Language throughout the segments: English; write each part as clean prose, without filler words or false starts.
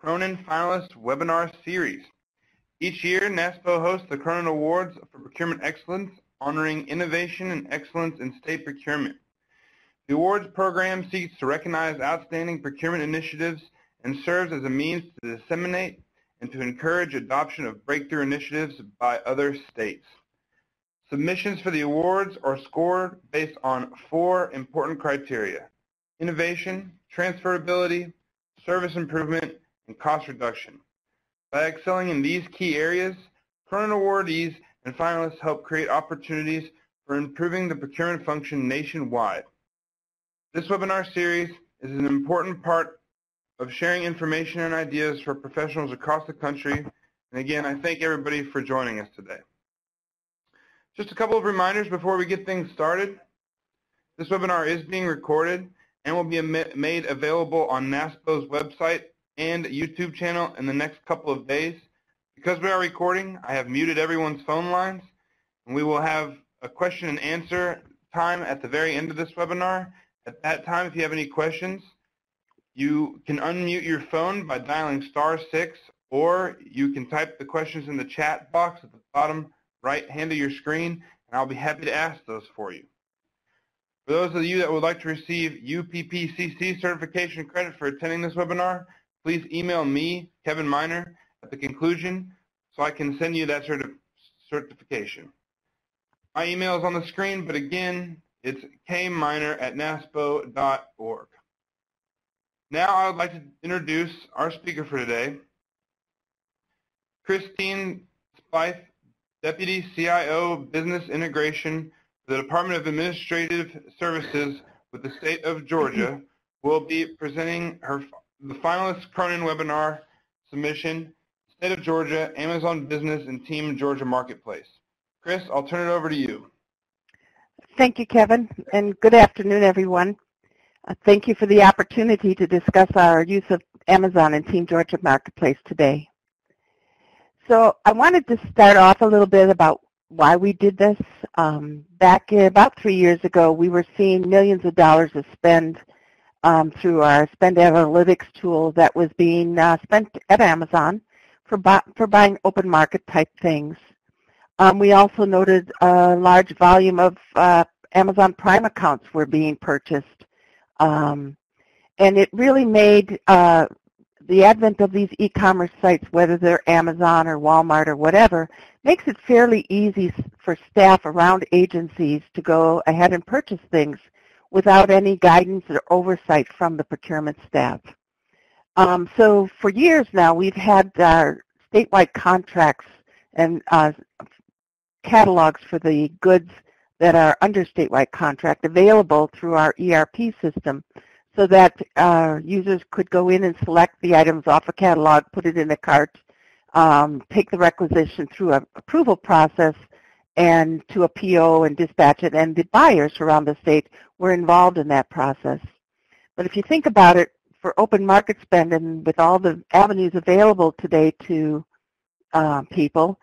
Cronin Finalist Webinar Series. Each year, NASPO hosts the Cronin Awards for Procurement Excellence, honoring innovation and excellence in state procurement. The awards program seeks to recognize outstanding procurement initiatives and serves as a means to disseminate and to encourage adoption of breakthrough initiatives by other states. Submissions for the awards are scored based on 4 important criteria: innovation, transferability, service improvement, and cost reduction. By excelling in these key areas, Cronin awardees and finalists help create opportunities for improving the procurement function nationwide. This webinar series is an important part of sharing information and ideas for professionals across the country. And again, I thank everybody for joining us today. Just a couple of reminders before we get things started. This webinar is being recorded and will be made available on NASPO's website and YouTube channel in the next couple of days. Because we are recording, I have muted everyone's phone lines, and we will have a question and answer time at the very end of this webinar. At that time, if you have any questions, you can unmute your phone by dialing *6, or you can type the questions in the chat box at the bottom right hand of your screen, and I'll be happy to ask those for you. For those of you that would like to receive UPPCC certification credit for attending this webinar, please email me, Kevin Miner, at the conclusion so I can send you that certification. My email is on the screen, but again, it's kminer@naspo.org. Now I would like to introduce our speaker for today, Christine Spieth, Deputy CIO Business Integration for the Department of Administrative Services with the State of Georgia, will be presenting the finalist Cronin webinar submission, State of Georgia, Amazon Business and Team Georgia Marketplace. Chris, I'll turn it over to you. Thank you, Kevin, and good afternoon, everyone. Thank you for the opportunity to discuss our use of Amazon and Team Georgia Marketplace today. So I wanted to start off a little bit about why we did this. Back about 3 years ago, we were seeing millions of dollars of spend through our spend analytics tool that was being spent at Amazon for buying open market type things. We also noted a large volume of Amazon Prime accounts were being purchased. And it really made the advent of these e-commerce sites, whether they're Amazon or Walmart or whatever, makes it fairly easy for staff around agencies to go ahead and purchase things without any guidance or oversight from the procurement staff. So for years now, we've had statewide contracts and catalogs for the goods that are under statewide contract available through our ERP system, so that users could go in and select the items off a catalog, put it in a cart, take the requisition through an approval process and to a PO and dispatch it, and the buyers around the state were involved in that process. But if you think about it, for open market spend and with all the avenues available today to people,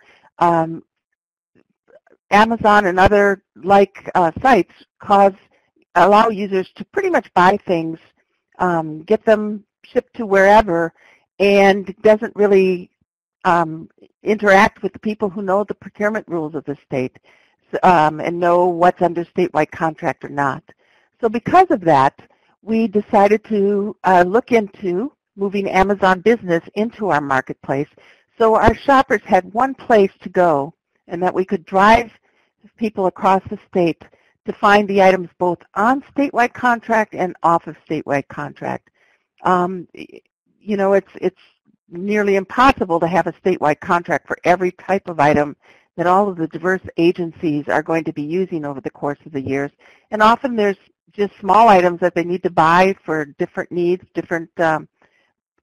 Amazon and other like sites allow users to pretty much buy things, get them shipped to wherever, and doesn't really interact with the people who know the procurement rules of the state and know what's under statewide contract or not. So because of that, we decided to look into moving Amazon Business into our marketplace so our shoppers had one place to go and that we could drive people across the state to find the items both on statewide contract and off of statewide contract. You know, it's nearly impossible to have a statewide contract for every type of item that all of the diverse agencies are going to be using over the course of the years. And often there's just small items that they need to buy for different needs, different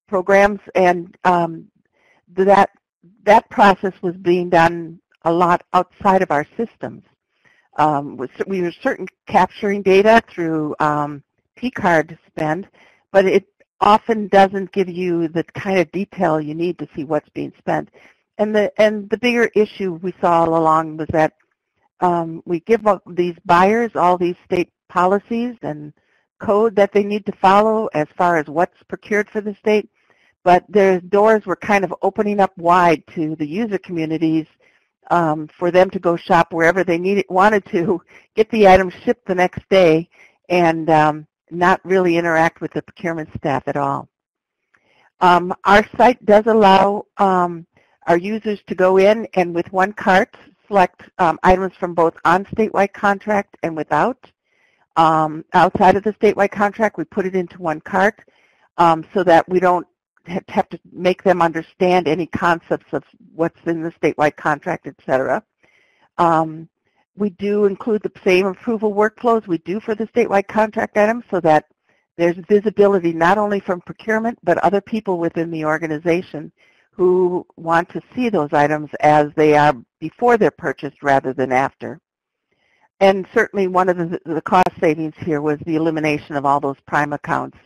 programs, and that process was being done a lot outside of our systems. We were capturing data through P-card spend, but it often doesn't give you the kind of detail you need to see what's being spent. And the bigger issue we saw all along was that we give these buyers all these state policies and code that they need to follow as far as what's procured for the state, but their doors were kind of opening up wide to the user communities for them to go shop wherever they wanted to, get the items shipped the next day, and not really interact with the procurement staff at all. Our site does allow our users to go in and with one cart select items from both on statewide contract and without. Outside of the statewide contract, we put it into one cart so that we don't have to make them understand any concepts of what's in the statewide contract, etc. We do include the same approval workflows we do for the statewide contract items so that there's visibility not only from procurement but other people within the organization who want to see those items as they are before they're purchased rather than after. And certainly one of the cost savings here was the elimination of all those Prime accounts,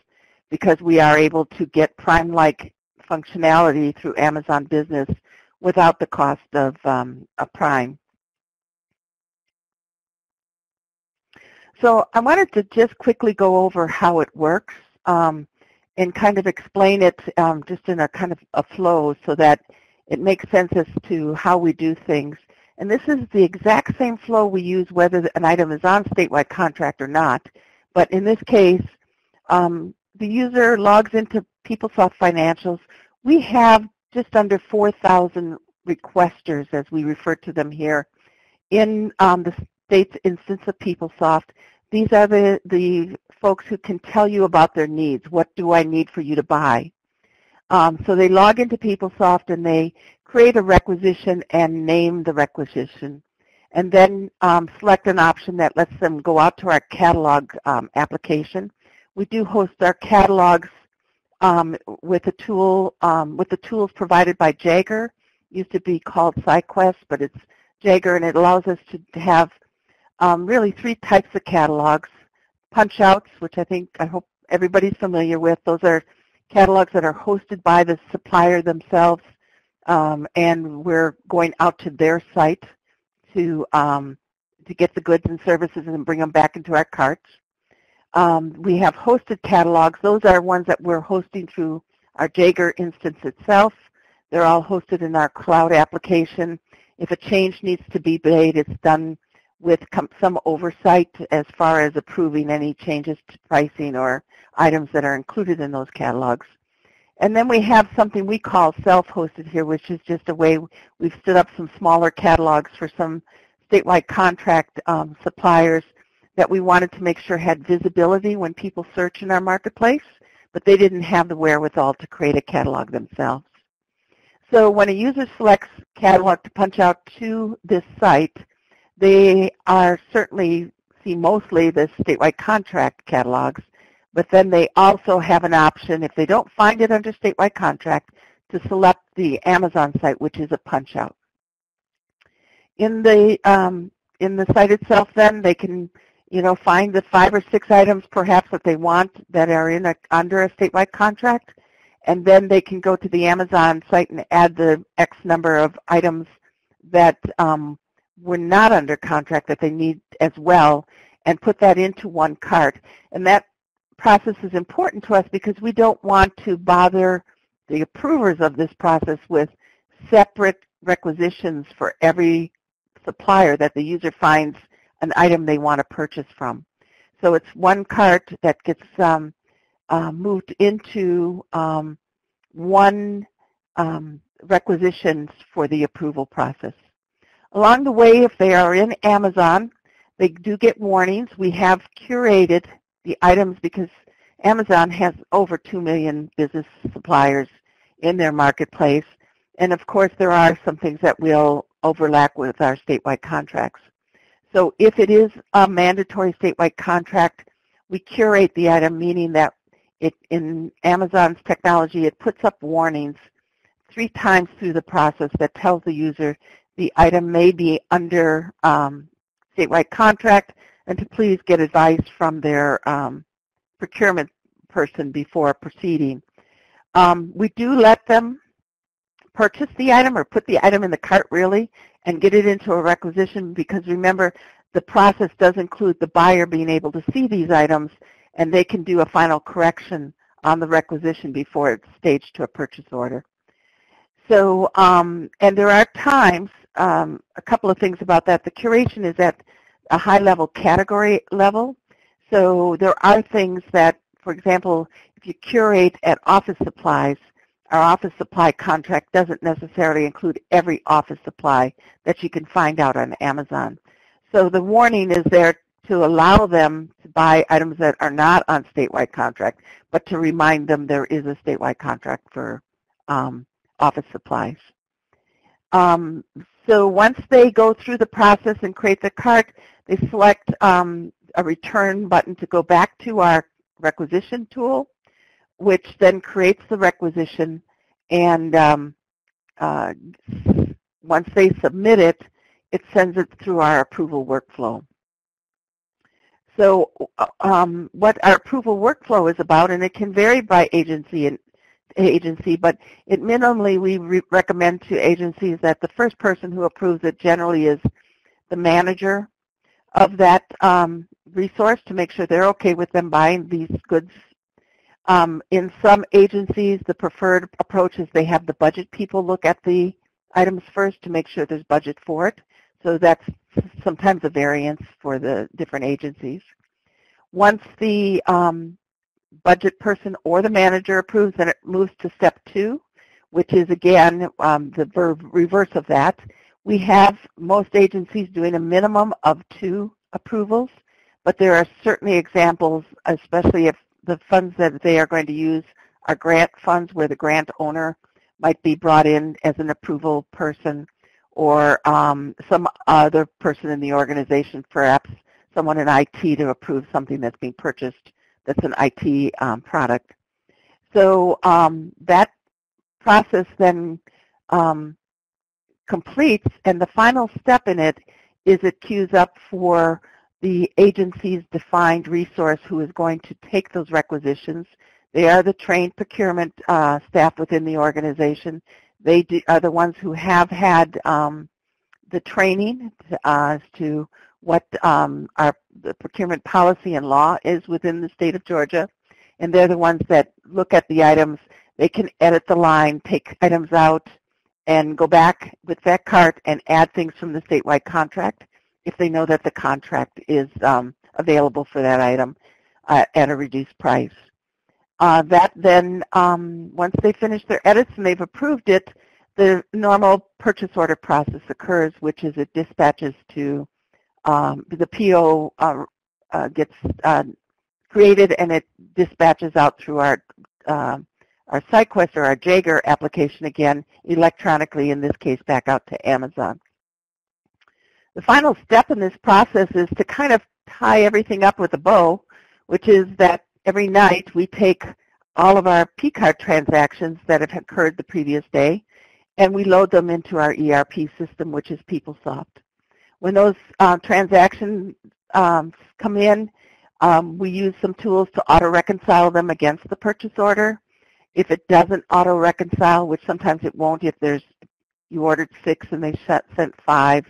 because we are able to get Prime-like functionality through Amazon Business without the cost of a Prime. So I wanted to just quickly go over how it works and kind of explain it just in a kind of a flow so that it makes sense as to how we do things. And this is the exact same flow we use whether an item is on statewide contract or not. But in this case, the user logs into PeopleSoft Financials. We have just under 4,000 requesters, as we refer to them here, in the state's instance of PeopleSoft. These are the folks who can tell you about their needs. What do I need for you to buy? So they log into PeopleSoft and they create a requisition and name the requisition, and then select an option that lets them go out to our catalog application. We do host our catalogs with the tools provided by Jagger. It used to be called SciQuest, but it's Jagger, and it allows us to have really three types of catalogs. Punch-outs, which I hope everybody's familiar with. Those are catalogs that are hosted by the supplier themselves, and we're going out to their site to get the goods and services and bring them back into our carts. We have hosted catalogs. Those are ones that we're hosting through our Jagger instance itself. They're all hosted in our cloud application. If a change needs to be made, it's done with some oversight as far as approving any changes to pricing or items that are included in those catalogs. And then we have something we call self-hosted here, which is just a way we've stood up some smaller catalogs for some statewide contract suppliers that we wanted to make sure had visibility when people search in our marketplace, but they didn't have the wherewithal to create a catalog themselves. So when a user selects catalog to punch out to this site, they are certainly see mostly the statewide contract catalogs, but then they also have an option, if they don't find it under statewide contract, to select the Amazon site, which is a punch-out. In the site itself, then, they can find the 5 or 6 items perhaps that they want that are under a statewide contract, and then they can go to the Amazon site and add the X number of items that were not under contract that they need as well, and put that into one cart. And that process is important to us because we don't want to bother the approvers of this process with separate requisitions for every supplier that the user finds an item they want to purchase from. So it's one cart that gets moved into one requisitions for the approval process. Along the way, if they are in Amazon, they do get warnings. We have curated the items because Amazon has over 2 million business suppliers in their marketplace. And of course, there are some things that will overlap with our statewide contracts. So if it is a mandatory statewide contract, we curate the item, meaning that in Amazon's technology, it puts up warnings 3 times through the process that tells the user the item may be under statewide contract and to please get advice from their procurement person before proceeding. We do let them purchase the item or put the item in the cart really and get it into a requisition because remember the process does include the buyer being able to see these items and they can do a final correction on the requisition before it's staged to a purchase order. So, and there are times, a couple of things about that. The curation is at a high-level category level. So there are things that, for example, if you curate at office supplies, our office supply contract doesn't necessarily include every office supply that you can find out on Amazon. So the warning is there to allow them to buy items that are not on statewide contract, but to remind them there is a statewide contract for office supplies. So once they go through the process and create the cart, they select a return button to go back to our requisition tool, which then creates the requisition, and once they submit it, it sends it through our approval workflow. So what our approval workflow is about, and it can vary by agency, but minimally we recommend to agencies that the first person who approves it generally is the manager of that resource, to make sure they're okay with them buying these goods. In some agencies, the preferred approach is they have the budget people look at the items first to make sure there's budget for it. So that's sometimes a variance for the different agencies. Once the budget person or the manager approves, then it moves to step 2, which is, again, the reverse of that. We have most agencies doing a minimum of 2 approvals, but there are certainly examples, especially if the funds that they are going to use are grant funds, where the grant owner might be brought in as an approval person, or some other person in the organization, perhaps someone in IT, to approve something that's being purchased that's an IT product. So that process then completes, and the final step in it is it queues up for the agency's defined resource who is going to take those requisitions. They are the trained procurement staff within the organization. They are the ones who have had the training as to what the procurement policy and law is within the state of Georgia, and they're the ones that look at the items. They can edit the line, take items out, and go back with that cart and add things from the statewide contract if they know that the contract is available for that item at a reduced price. That then, once they finish their edits and they've approved it, the normal purchase order process occurs, which is it dispatches to the PO gets created, and it dispatches out through our SideQuest or our Jaeger application, again, electronically, in this case, back out to Amazon. The final step in this process is to kind of tie everything up with a bow, which is that every night we take all of our P-card transactions that have occurred the previous day, and we load them into our ERP system, which is PeopleSoft. When those transactions come in, we use some tools to auto-reconcile them against the purchase order. If it doesn't auto-reconcile, which sometimes it won't if you ordered 6 and they sent 5,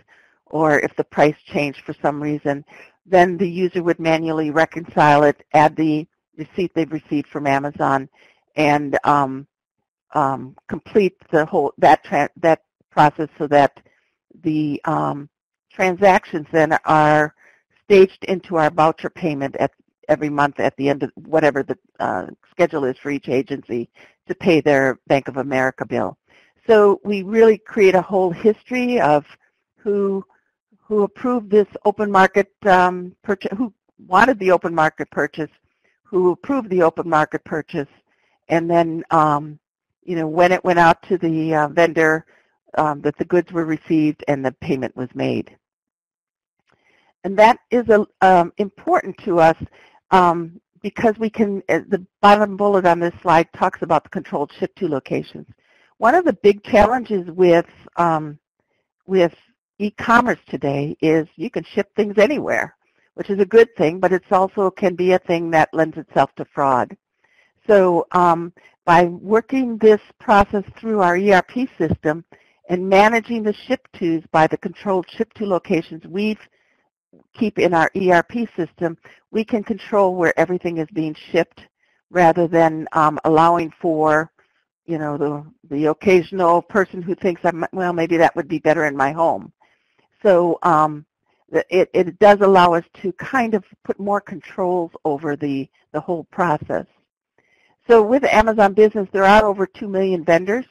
or if the price changed for some reason, then the user would manually reconcile it, add the receipt they've received from Amazon, and complete the whole that process so that the transactions then are staged into our voucher payment every month at the end of whatever the schedule is for each agency to pay their Bank of America bill. So we really create a whole history of who approved this open market purchase, who wanted the open market purchase, who approved the open market purchase, and then when it went out to the vendor, that the goods were received and the payment was made. And that is important to us because we can, the bottom bullet on this slide talks about the controlled ship-to locations. One of the big challenges with e-commerce today is you can ship things anywhere, which is a good thing, but it's also can be a thing that lends itself to fraud. So by working this process through our ERP system and managing the ship-tos by the controlled ship-to locations we keep in our ERP system, we can control where everything is being shipped, rather than allowing for, the occasional person who thinks, well, maybe that would be better in my home. So it does allow us to kind of put more controls over the whole process. So with Amazon Business, there are over 2 million vendors.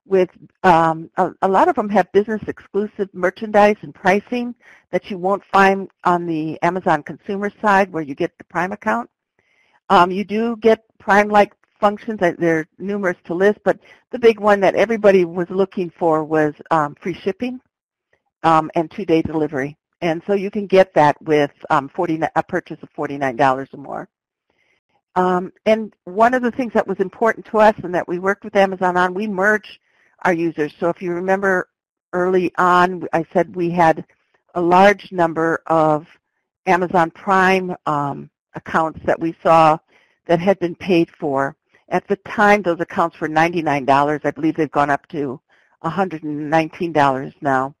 With a lot of them have business-exclusive merchandise and pricing that you won't find on the Amazon consumer side where you get the Prime account. You do get Prime-like functions. There are numerous to list, but the big one that everybody was looking for was free shipping and 2-day delivery. And so you can get that with a purchase of $49 or more. And one of the things that was important to us and that we worked with Amazon on, we merge our users. So if you remember early on, I said we had a large number of Amazon Prime accounts that we saw that had been paid for. At the time, those accounts were $99. I believe they've gone up to $119 now.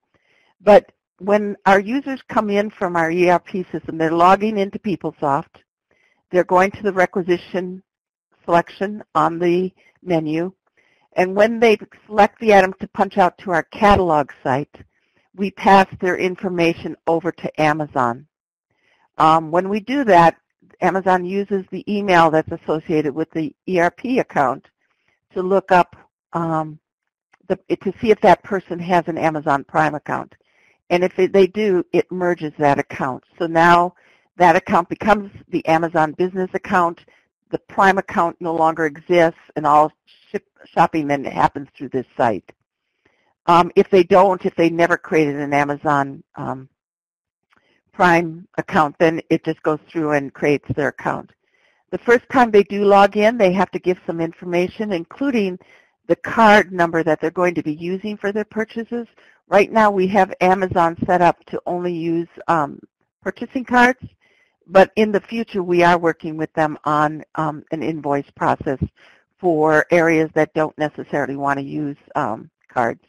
But when our users come in from our ERP system, they're logging into PeopleSoft. They're going to the requisition selection on the menu. And when they select the item to punch out to our catalog site, we pass their information over to Amazon. When we do that, Amazon uses the email that's associated with the ERP account to look up to see if that person has an Amazon Prime account. And if they do, it merges that account. So now that account becomes the Amazon business account. The Prime account no longer exists, and all shopping then happens through this site. If they never created an Amazon Prime account, then it just goes through and creates their account. The first time they do log in, they have to give some information, including the card number that they're going to be using for their purchases. Right now, we have Amazon set up to only use purchasing cards, but in the future, we are working with them on an invoice process for areas that don't necessarily want to use cards.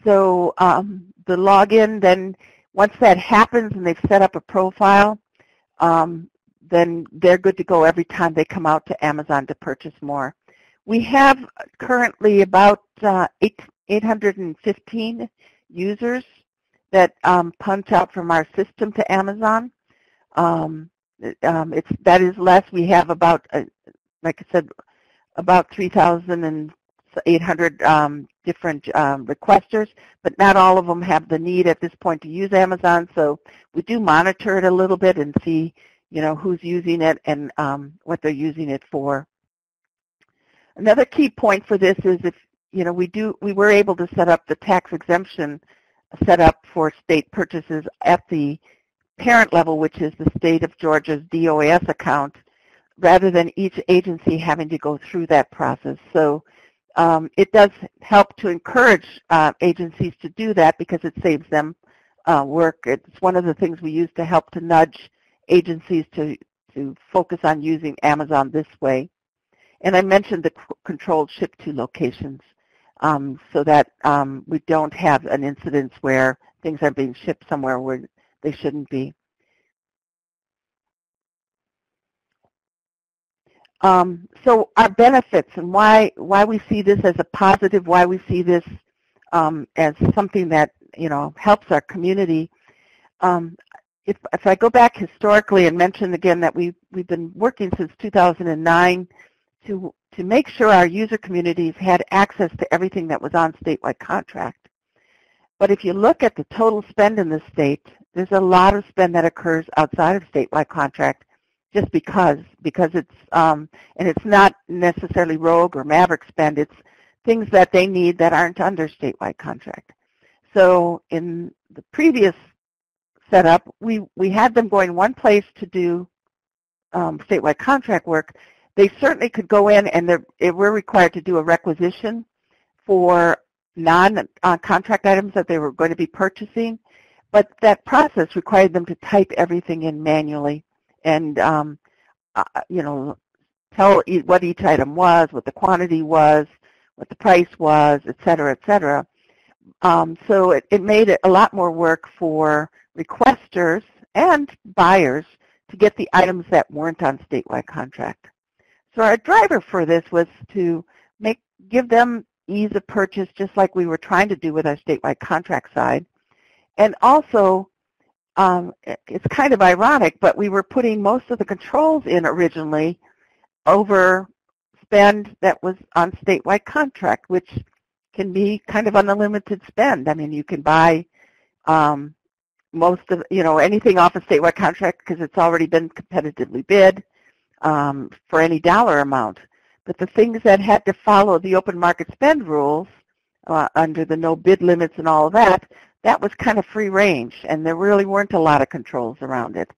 So the login, then once that happens and they've set up a profile, then they're good to go every time they come out to Amazon to purchase more. We have currently about 815 users that punch out from our system to Amazon. That is less. We have about, like I said, about 3,800 different requesters, but not all of them have the need at this point to use Amazon. So we do monitor it a little bit and see, who's using it and what they're using it for. Another key point for this is if we were able to set up the tax exemption set up for state purchases at the parent level, which is the state of Georgia's DOAS account, rather than each agency having to go through that process. So it does help to encourage agencies to do that because it saves them work. It's one of the things we use to help to nudge agencies to focus on using Amazon this way. And I mentioned the controlled ship-to locations so that we don't have an incidence where things are being shipped somewhere where they shouldn't be. So our benefits and why we see this as a positive, why we see this as something that helps our community. If I go back historically and mention again that we've been working since 2009 to make sure our user communities had access to everything that was on statewide contract. But if you look at the total spend in the state, there's a lot of spend that occurs outside of statewide contract just because it's and it's not necessarily rogue or maverick spend. It's things that they need that aren't under statewide contract. So in the previous setup, we had them going one place to do statewide contract work. They certainly could go in and they were required to do a requisition for non-contract items that they were going to be purchasing, but that process required them to type everything in manually and tell what each item was, what the quantity was, what the price was, et cetera, et cetera. So it made it a lot more work for requesters and buyers to get the items that weren't on statewide contract. So our driver for this was to give them ease of purchase, just like we were trying to do with our statewide contract side. And also, it's kind of ironic, but we were putting most of the controls in originally over spend that was on statewide contract, which can be kind of an unlimited spend. I mean, you can buy most of, anything off a statewide contract because it's already been competitively bid for any dollar amount. But the things that had to follow the open market spend rules under the no bid limits and all of that, that was kind of free range, and there really weren't a lot of controls around it.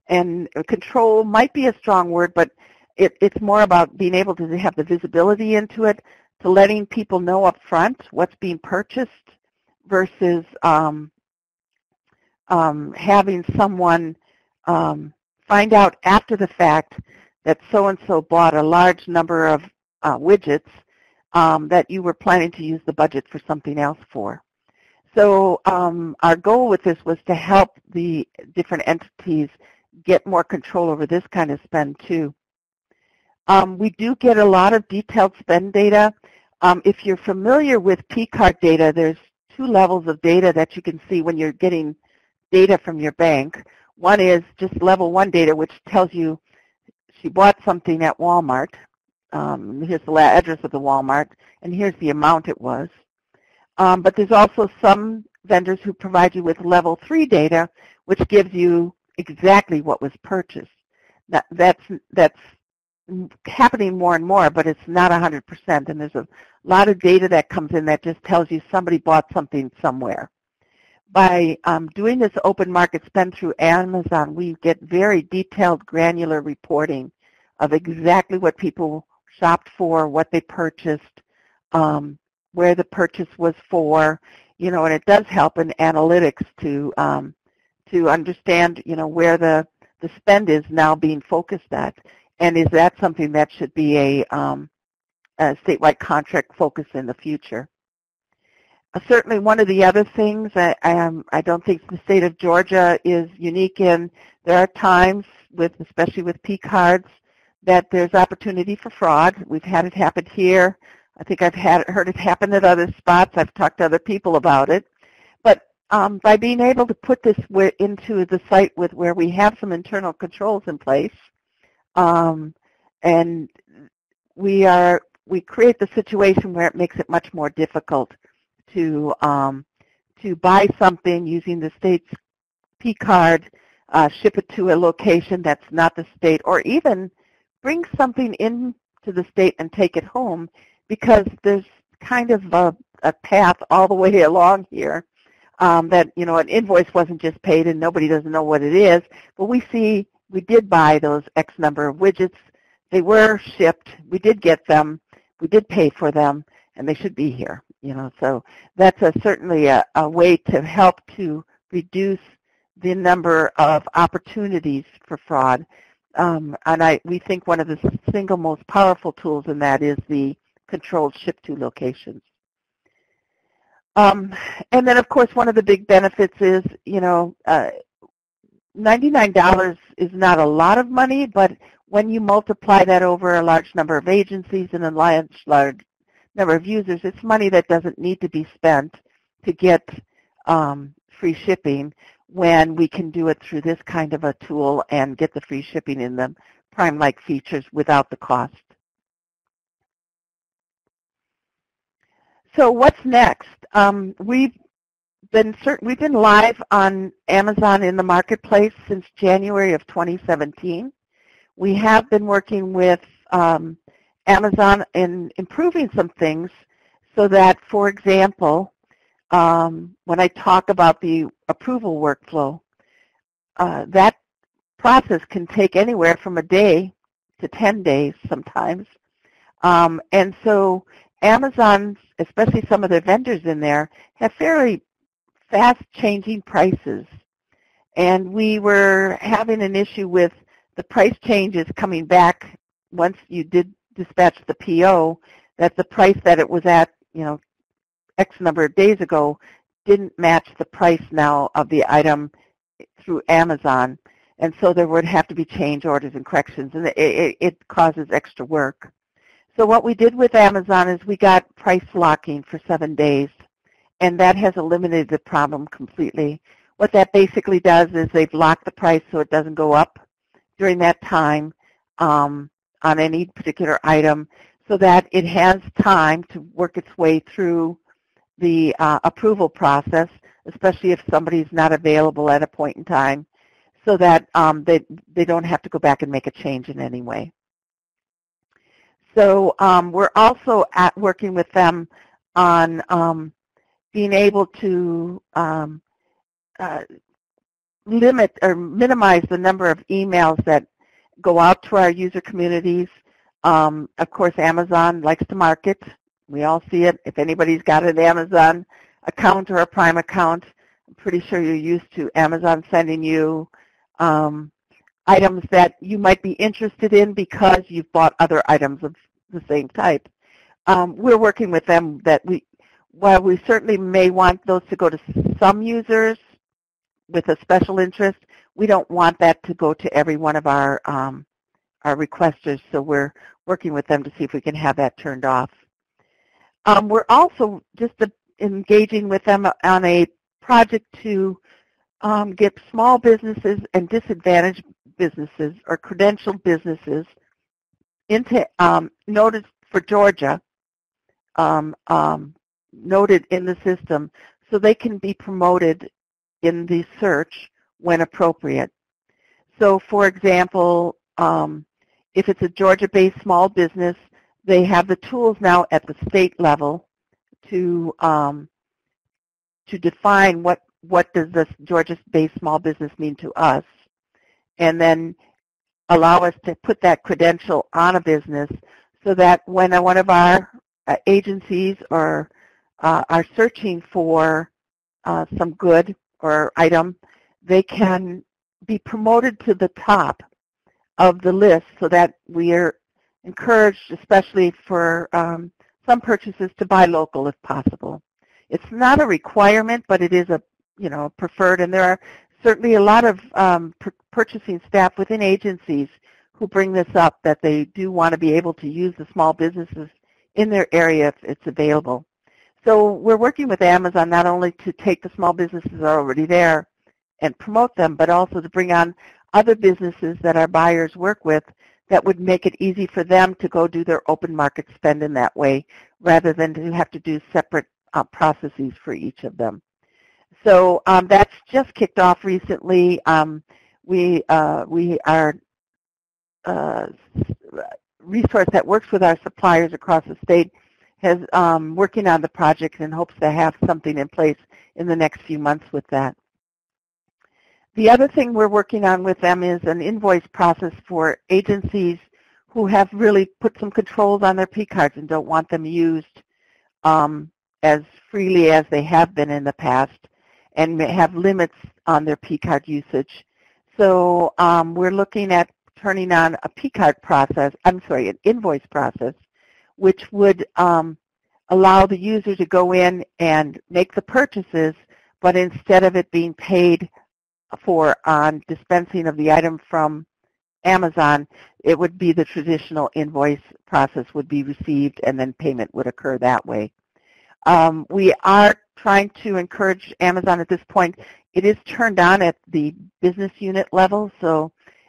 And control might be a strong word, but it's more about being able to have the visibility into it, to letting people know up front what's being purchased versus having someone find out after the fact that so-and-so bought a large number of widgets that you were planning to use the budget for something else for. So our goal with this was to help the different entities get more control over this kind of spend too. We do get a lot of detailed spend data. If you're familiar with P-card data, there's two levels of data that you can see when you're getting data from your bank. One is just level 1 data, which tells you she bought something at Walmart. Here's the address of the Walmart, and here's the amount it was. But there's also some vendors who provide you with level 3 data, which gives you exactly what was purchased. That's happening more and more, but it's not 100%, and there's a lot of data that comes in that just tells you somebody bought something somewhere. By doing this open market spend through Amazon, we get very detailed, granular reporting of exactly what people shopped for, what they purchased, where the purchase was for, and it does help in analytics to understand, where the spend is now being focused at, and is that something that should be a statewide contract focus in the future. Certainly one of the other things I don't think the state of Georgia is unique in, there are times, especially with P-cards, that there's opportunity for fraud. We've had it happen here. I think I've heard it happen at other spots. I've talked to other people about it. But by being able to put this into the site where we have some internal controls in place, and we create the situation where it makes it much more difficult to buy something using the state's P-card, ship it to a location that's not the state, or even bring something into the state and take it home, because there's kind of a path all the way along here that, an invoice wasn't just paid and nobody doesn't know what it is, but we did buy those X number of widgets. They were shipped. We did get them. We did pay for them, and they should be here. So that's certainly a way to help to reduce the number of opportunities for fraud. And we think one of the single most powerful tools in that is the controlled ship-to locations. And then, of course, one of the big benefits is, $99 is not a lot of money, but when you multiply that over a large number of agencies and a large number of users, it's money that doesn't need to be spent to get free shipping, when we can do it through this kind of a tool and get the free shipping in the Prime-like features without the cost. So what's next? We've been live on Amazon in the marketplace since January of 2017. We have been working with Amazon in improving some things so that, for example, when I talk about the approval workflow, that process can take anywhere from a day to 10 days sometimes. And so Amazon, especially some of their vendors in there, have fairly fast-changing prices. And we were having an issue with the price changes coming back once you did dispatch the PO, that the price that it was at, X number of days ago didn't match the price now of the item through Amazon. And so there would have to be change orders and corrections, and it causes extra work. So what we did with Amazon is we got price locking for 7 days, and that has eliminated the problem completely. What that basically does is they've locked the price so it doesn't go up during that time on any particular item, so that it has time to work its way through the approval process, especially if somebody's not available at a point in time, so that they don't have to go back and make a change in any way. So we're also working with them on being able to limit or minimize the number of emails that go out to our user communities. Of course, Amazon likes to market. We all see it. If anybody's got an Amazon account or a Prime account, I'm pretty sure you're used to Amazon sending you items that you might be interested in because you've bought other items of the same type. We're working with them that while we certainly may want those to go to some users with a special interest, we don't want that to go to every one of our requesters, so we're working with them to see if we can have that turned off. We're also just engaging with them on a project to get small businesses and disadvantaged businesses or credentialed businesses into noted for Georgia, noted in the system, so they can be promoted in the search when appropriate. So, for example, if it's a Georgia-based small business, they have the tools now at the state level to define what does this Georgia-based small business mean to us, and then allow us to put that credential on a business so that when one of our agencies are searching for some good or item, they can be promoted to the top of the list so that we are encouraged, especially for some purchases, to buy local if possible. It's not a requirement, but it is a preferred, and there are certainly a lot of purchasing staff within agencies who bring this up, that they do want to be able to use the small businesses in their area if it's available. So we're working with Amazon not only to take the small businesses that are already there and promote them, but also to bring on other businesses that our buyers work with that would make it easy for them to go do their open market spend in that way, rather than to have to do separate processes for each of them. So that's just kicked off recently. We are resource that works with our suppliers across the state has working on the project and hopes to have something in place in the next few months with that. The other thing we're working on with them is an invoice process for agencies who have really put some controls on their P cards and don't want them used as freely as they have been in the past, and have limits on their P card usage. So we're looking at turning on a P card process, an invoice process, which would allow the user to go in and make the purchases, but instead of it being paid for on dispensing of the item from Amazon, it would be the traditional invoice process would be received, and then payment would occur that way. We are trying to encourage Amazon at this point. It is turned on at the business unit level,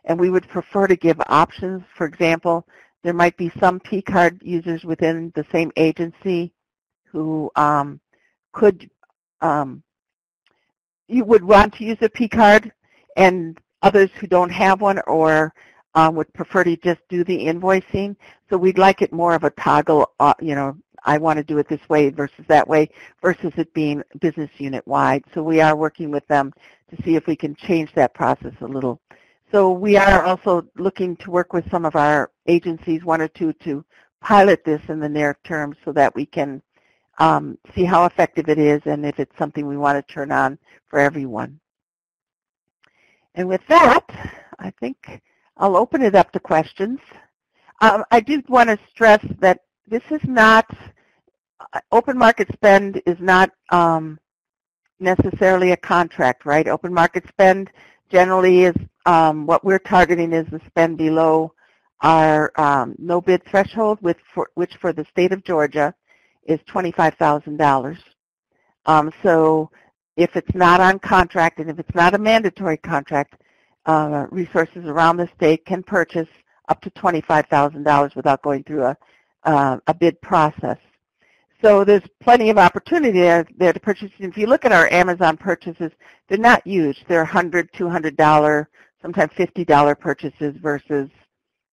and we would prefer to give options. For example, there might be some P card users within the same agency who you would want to use a P card, and others who don't have one or would prefer to just do the invoicing. So we'd like it more of a toggle, I want to do it this way versus that way, versus it being business unit wide. So we are working with them to see if we can change that process a little. So we are also looking to work with some of our agencies, one or two, to pilot this in the near term so that we can see how effective it is and if it's something we want to turn on for everyone. And with that, I think I'll open it up to questions. I do want to stress that this is not, open market spend is not necessarily a contract, right? Open market spend generally is what we're targeting is the spend below our no bid threshold, which for the state of Georgia is $25,000. So if it's not on contract and if it's not a mandatory contract, resources around the state can purchase up to $25,000 without going through a bid process. So there's plenty of opportunity there to purchase. If you look at our Amazon purchases, they're not huge. They're $100, $200, sometimes $50 purchases versus,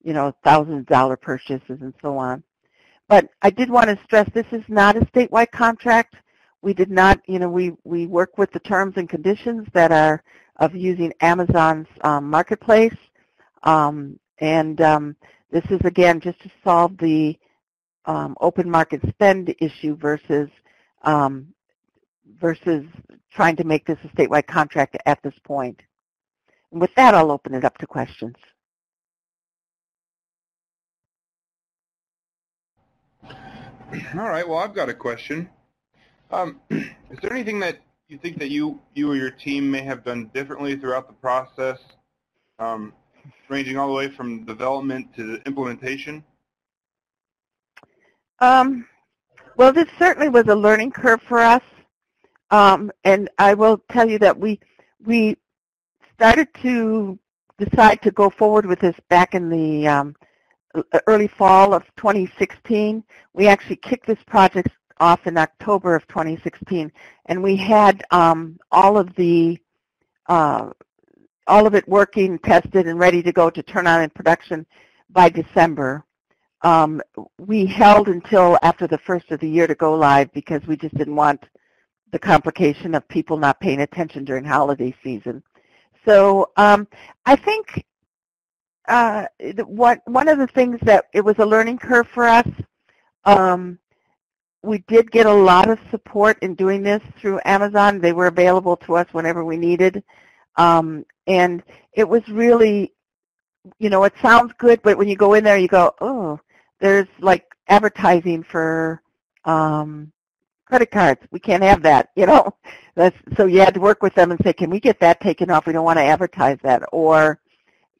$1,000 purchases and so on. But I did want to stress this is not a statewide contract. We did not, we work with the terms and conditions that are of using Amazon's marketplace. This is, again, just to solve the open market spend issue versus trying to make this a statewide contract at this point. And with that, I'll open it up to questions. All right. Well, I've got a question. Is there anything that you think that you or your team may have done differently throughout the process, ranging all the way from development to the implementation? Well, this certainly was a learning curve for us, and I will tell you that we started to decide to go forward with this back in the early fall of 2016. We actually kicked this project off in October of 2016, and we had all of it working, tested, and ready to go to turn on in production by December. We held until after the first of the year to go live because we just didn't want the complication of people not paying attention during holiday season. So I think one of the things that it was a learning curve for us, we did get a lot of support in doing this through Amazon. They were available to us whenever we needed. And it was really, it sounds good, but when you go in there, you go, oh, there's like advertising for credit cards. We can't have that, so you had to work with them and say, can we get that taken off? We don't want to advertise that. Or,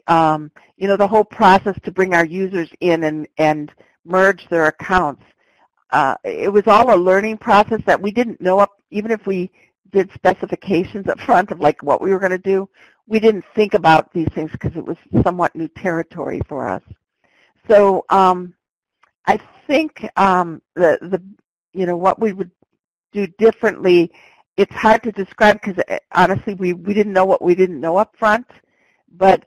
the whole process to bring our users in and merge their accounts. It was all a learning process that we didn't know even if we did specifications up front of like what we were going to do, we didn't think about these things because it was somewhat new territory for us. So I think what we would do differently, it's hard to describe because honestly we didn't know what we didn't know up front, but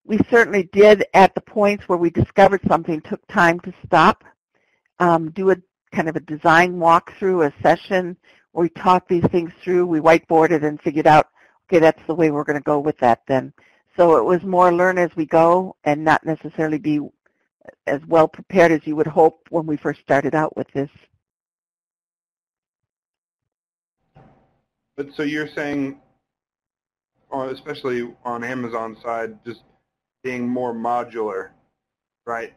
we certainly did at the points where we discovered something, took time to stop, do a kind of a design walkthrough, a session where we talked these things through, we whiteboarded and figured out, okay, that's the way we're going to go with that then. So it was more learn as we go and not necessarily be as well prepared as you would hope when we first started out with this. But so you're saying, especially on Amazon's side, just being more modular, right?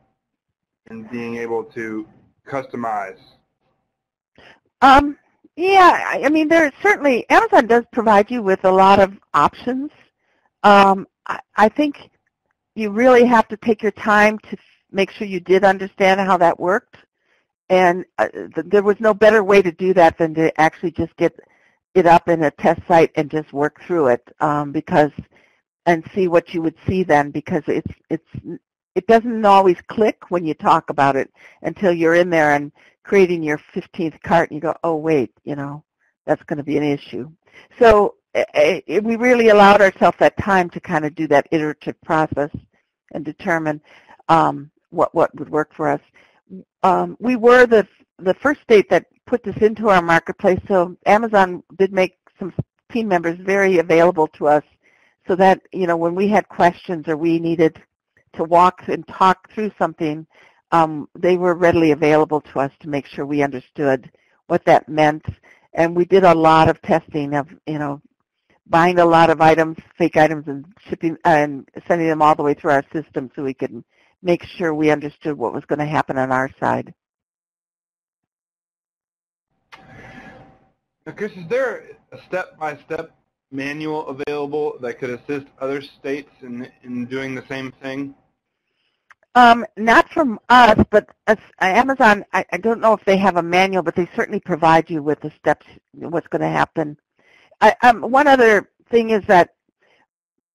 And being able to customize. Yeah, I mean, there's certainly, Amazon does provide you with a lot of options. I think you really have to take your time to make sure you did understand how that worked. And there was no better way to do that than to actually just get it up in a test site and just work through it and see what you would see then, because it doesn't always click when you talk about it until you're in there and creating your 15th cart and you go, oh, wait, that's going to be an issue. So we really allowed ourselves that time to kind of do that iterative process and determine what would work for us. We were the first state that put this into our marketplace, so Amazon did make some team members very available to us so that, when we had questions or we needed to walk and talk through something, they were readily available to us to make sure we understood what that meant. And we did a lot of testing of, buying a lot of items, fake items, and shipping and sending them all the way through our system so we could make sure we understood what was going to happen on our side. Now, Chris, is there a step-by-step manual available that could assist other states in doing the same thing? Not from us, but Amazon, I don't know if they have a manual, but they certainly provide you with the steps, what's going to happen. One other thing is that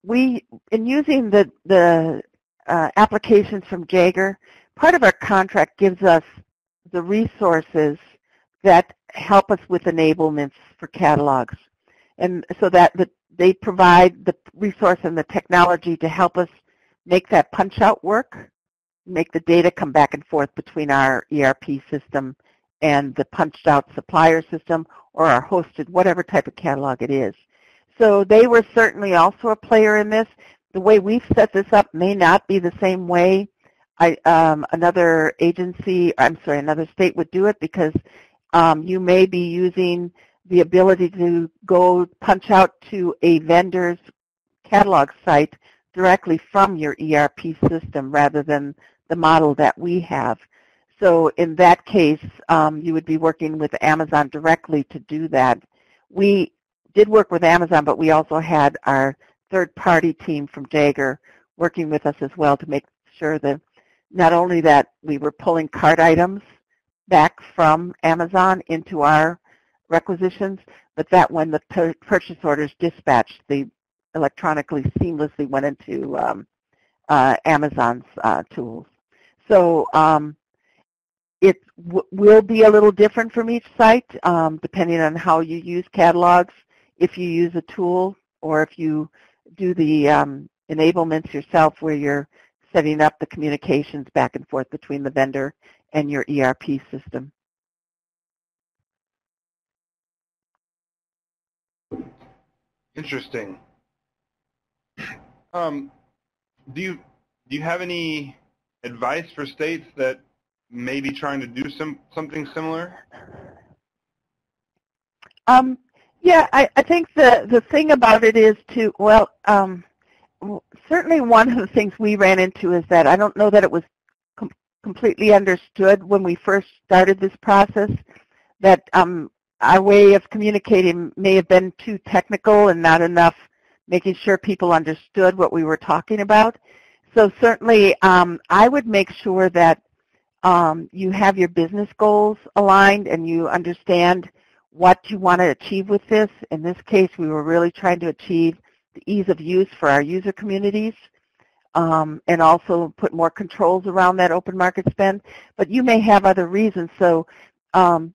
in using the applications from Jagger, part of our contract gives us the resources that help us with enablements for catalogs. And so that they provide the resource and the technology to help us make that punch-out work, make the data come back and forth between our ERP system and the punched-out supplier system or our hosted, whatever type of catalog it is. So they were certainly also a player in this. The way we've set this up may not be the same way another state would do it, because you may be using the ability to go punch out to a vendor's catalog site directly from your ERP system rather than the model that we have. So in that case, you would be working with Amazon directly to do that. We did work with Amazon, but we also had our third-party team from Jagger working with us as well to make sure that not only that we were pulling cart items back from Amazon into our requisitions, but that when the purchase orders dispatched, they electronically seamlessly went into Amazon's tools. So it will be a little different from each site, depending on how you use catalogs, if you use a tool or if you do the enablements yourself where you're setting up the communications back and forth between the vendor and your ERP system. Interesting. Do you have any advice for states that may be trying to do something similar? Yeah, I think the thing about it is to, well, certainly one of the things we ran into is that I don't know that it was completely understood when we first started this process, that our way of communicating may have been too technical and not enough making sure people understood what we were talking about. So certainly I would make sure that you have your business goals aligned and you understand what you want to achieve with this. In this case, we were really trying to achieve the ease of use for our user communities, and also put more controls around that open market spend. But you may have other reasons. So one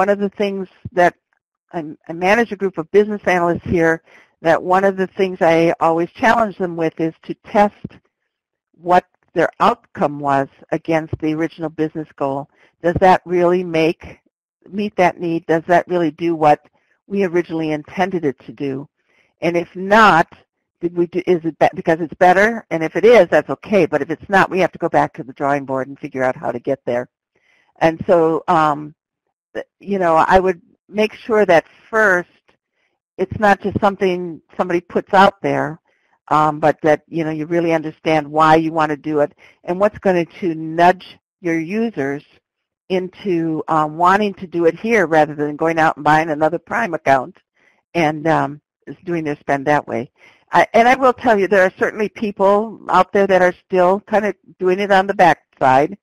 of the things that I manage a group of business analysts here, that one of the things I always challenge them with is to test what their outcome was against the original business goal. Does that really meet that need? Does that really do what we originally intended it to do? And if not, is it because it's better? And if it is, that's okay. But if it's not, we have to go back to the drawing board and figure out how to get there. And so, I would make sure that first, it's not just something somebody puts out there, but that, you really understand why you want to do it and what's going to nudge your users into wanting to do it here rather than going out and buying another Prime account and doing their spend that way. And I will tell you, there are certainly people out there that are still kind of doing it on the back side.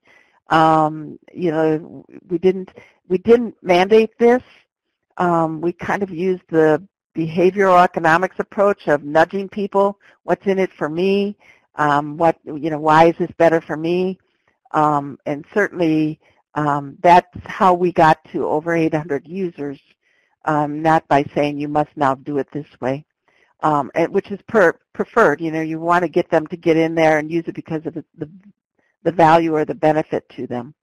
We didn't mandate this. We kind of used the behavioral economics approach of nudging people. What's in it for me? Why is this better for me? And certainly that's how we got to over 800 users, not by saying you must now do it this way, which is preferred. You want to get them to get in there and use it because of the value or the benefit to them.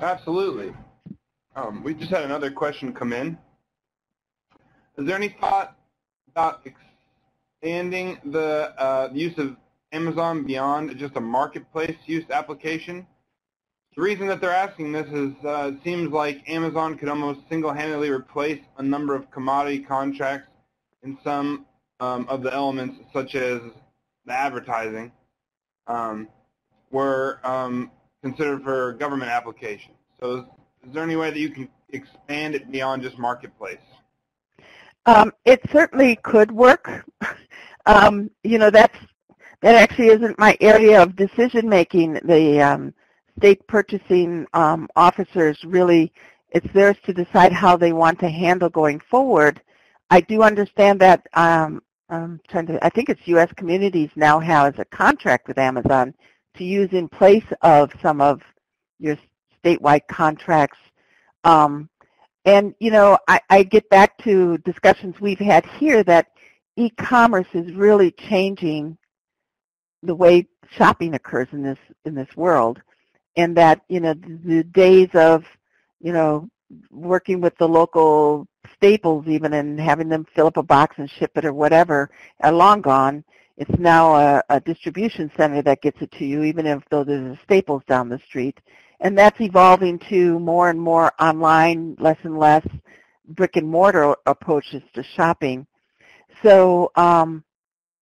Absolutely. We just had another question come in. Is there any thought about expanding the use of Amazon beyond just a marketplace use application? The reason that they're asking this is it seems like Amazon could almost single-handedly replace a number of commodity contracts in some of the elements, such as the advertising, were considered for government applications. So is there any way that you can expand it beyond just marketplace? It certainly could work. That actually isn't my area of decision making. The state purchasing officers really, it's theirs to decide how they want to handle going forward. I do understand that I think it's U.S. Communities now has a contract with Amazon to use in place of some of your statewide contracts. And, I get back to discussions we've had here that e-commerce is really changing the way shopping occurs in this world, and that, the days of, working with the local Staples even and having them fill up a box and ship it or whatever are long gone. It's now a distribution center that gets it to you, even if though there's a Staples down the street. And that's evolving to more and more online, less and less brick and mortar approaches to shopping. So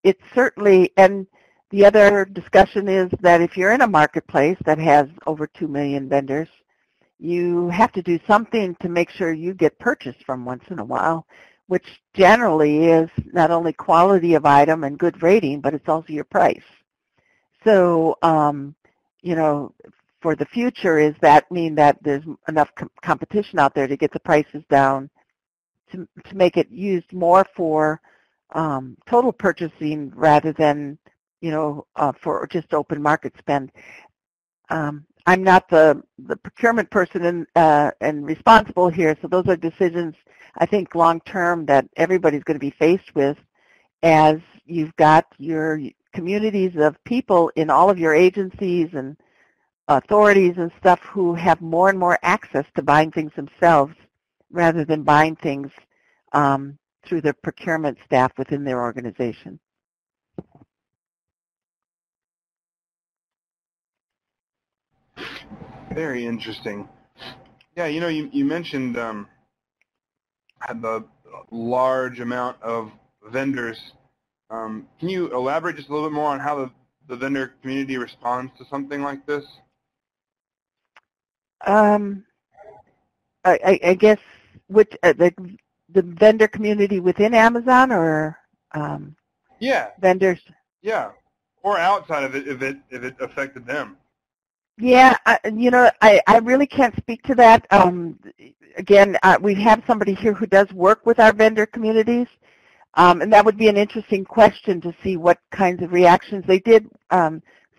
it's certainly, and the other discussion is that if you're in a marketplace that has over 2 million vendors, you have to do something to make sure you get purchased from once in a while, which generally is not only quality of item and good rating, but it's also your price. So, for the future, does that mean that there's enough competition out there to get the prices down to make it used more for total purchasing rather than, for just open market spend? I'm not the procurement person and responsible here, so those are decisions, I think, long-term that everybody's going to be faced with as you've got your communities of people in all of your agencies and authorities and stuff who have more and more access to buying things themselves rather than buying things through the procurement staff within their organization. Very interesting. Yeah, you mentioned the large amount of vendors. Can you elaborate just a little bit more on how the vendor community responds to something like this? I guess which the vendor community within Amazon, or yeah, vendors. Yeah, or outside of it if it affected them. Yeah, I really can't speak to that. Again, we have somebody here who does work with our vendor communities, and that would be an interesting question to see what kinds of reactions they did.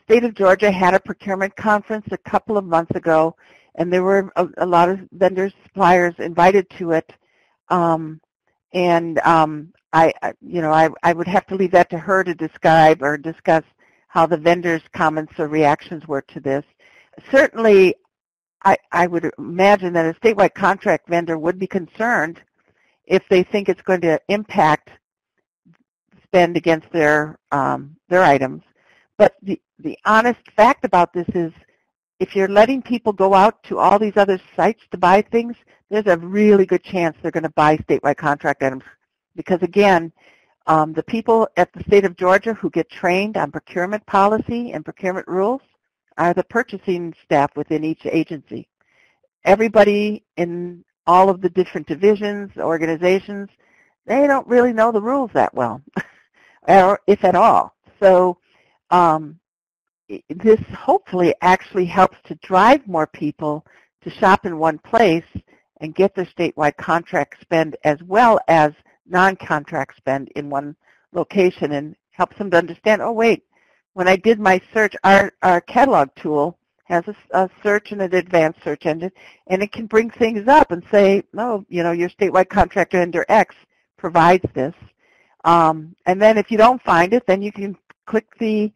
State of Georgia had a procurement conference a couple of months ago, and there were a lot of vendors, suppliers invited to it. I would have to leave that to her to describe or discuss how the vendors' comments or reactions were to this. Certainly, I would imagine that a statewide contract vendor would be concerned if they think it's going to impact spend against their items. But the honest fact about this is, if you're letting people go out to all these other sites to buy things, there's a really good chance they're going to buy statewide contract items. Because again, the people at the state of Georgia who get trained on procurement policy and procurement rules are the purchasing staff within each agency. Everybody in all of the different divisions, organizations, they don't really know the rules that well, or if at all. So this hopefully actually helps to drive more people to shop in one place and get their statewide contract spend as well as non-contract spend in one location, and helps them to understand, oh wait, when I did my search, our catalog tool has a search and an advanced search engine, and it can bring things up and say, no, your statewide contract vendor X provides this. And then if you don't find it, then you can click the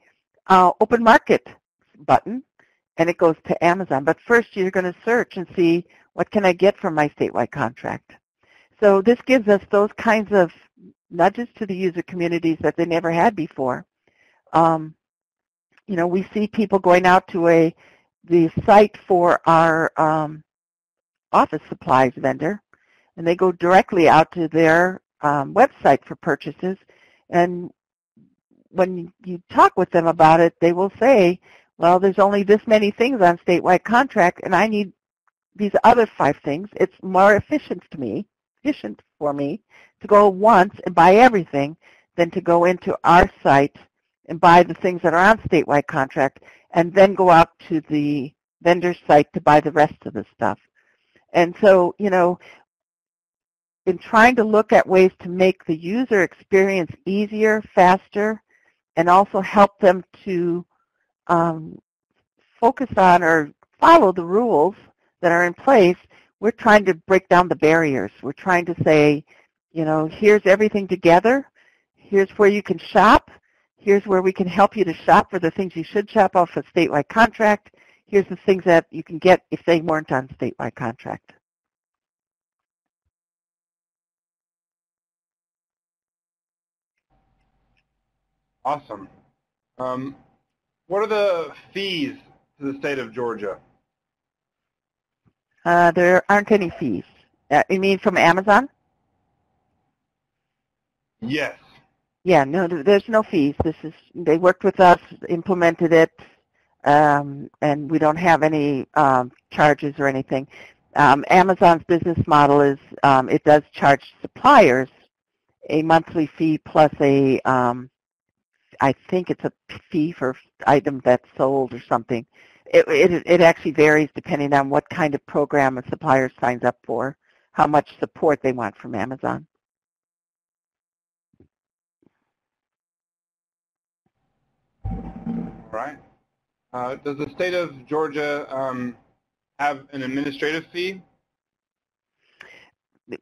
open market button, and it goes to Amazon. But first, you're going to search and see, what can I get from my statewide contract? So this gives us those kinds of nudges to the user communities that they never had before. We see people going out to the site for our office supplies vendor, and they go directly out to their website for purchases. And when you talk with them about it, they will say, well, there's only this many things on statewide contract, and I need these other 5 things, it's more efficient for me to go once and buy everything than to go into our site and buy the things that are on statewide contract and then go out to the vendor site to buy the rest of the stuff. And so, you know, in trying to look at ways to make the user experience easier, faster, and also help them to focus on or follow the rules that are in place, we're trying to break down the barriers. We're trying to say, you know, here's everything together. Here's where you can shop. Here's where we can help you to shop for the things you should shop off a statewide contract. Here's the things that you can get if they weren't on statewide contract. Awesome. What are the fees to the state of Georgia? There aren't any fees. You mean from Amazon? Yes. Yeah, no, there's no fees. They worked with us, implemented it, and we don't have any charges or anything. Amazon's business model is it does charge suppliers a monthly fee plus a, I think it's a fee for item that's sold or something. It actually varies depending on what kind of program a supplier signs up for, how much support they want from Amazon. All right. Does the state of Georgia have an administrative fee?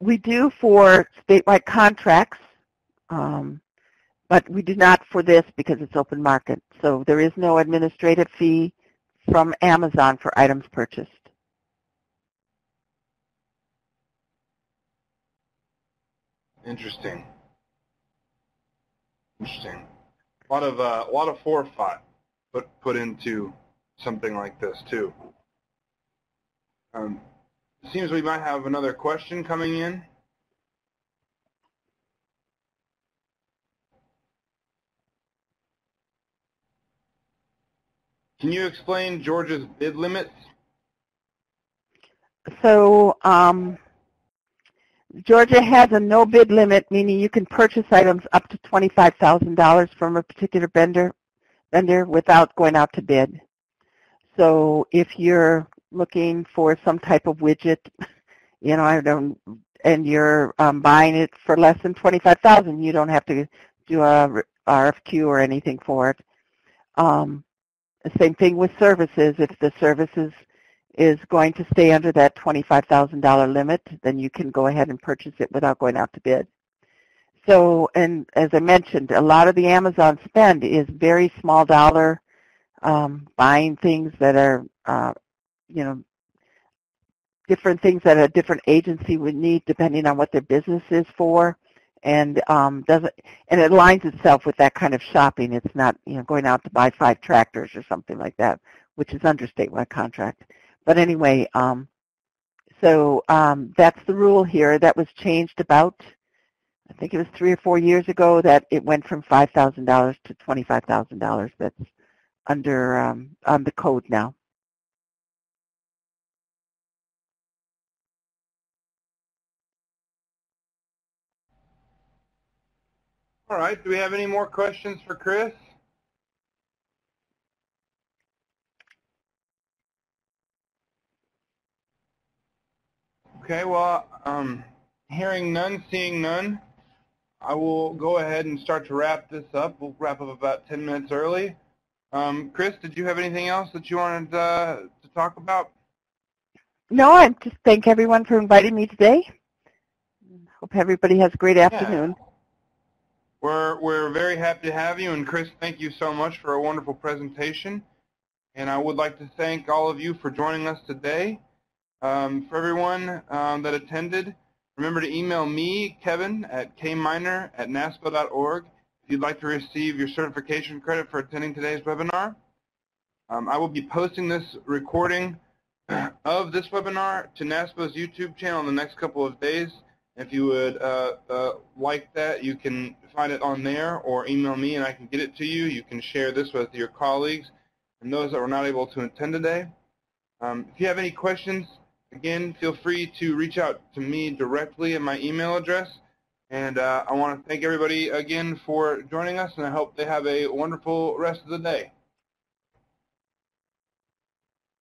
We do for statewide contracts, but we do not for this because it's open market. So there is no administrative fee from Amazon for items purchased. Interesting. Interesting. A lot of forethought put into something like this too. It seems we might have another question coming in. Can you explain Georgia's bid limits? So Georgia has a no bid limit, meaning you can purchase items up to $25,000 from a particular vendor without going out to bid. So if you're looking for some type of widget, you know, and you're buying it for less than $25,000, you don't have to do a RFQ or anything for it. The same thing with services. If the services is going to stay under that $25,000 limit, then you can go ahead and purchase it without going out to bid. So, and as I mentioned, a lot of the Amazon spend is very small dollar, buying things that are, you know, different things that a different agency would need depending on what their business is for, and it aligns itself with that kind of shopping. It's not, you know, going out to buy 5 tractors or something like that, which is under statewide contract. But anyway, so that's the rule here. That was changed about, I think it was 3 or 4 years ago, that it went from $5,000 to $25,000. That's under on the code now. All right. Do we have any more questions for Chris? Okay. Well, hearing none, seeing none, I will go ahead and start to wrap this up. We'll wrap up about 10 minutes early. Chris, did you have anything else that you wanted to talk about? No, I just thank everyone for inviting me today. Hope everybody has a great afternoon. Yeah. We're very happy to have you, and Chris, thank you so much for a wonderful presentation. And I would like to thank all of you for joining us today. For everyone that attended, remember to email me, Kevin, at kminer@naspo.org if you'd like to receive your certification credit for attending today's webinar. I will be posting this recording of this webinar to NASPO's YouTube channel in the next couple of days. If you would like that, you can find it on there or email me and I can get it to you. You can share this with your colleagues and those that were not able to attend today. If you have any questions, Again, feel free to reach out to me directly at my email address. And I want to thank everybody again for joining us, and I hope they have a wonderful rest of the day.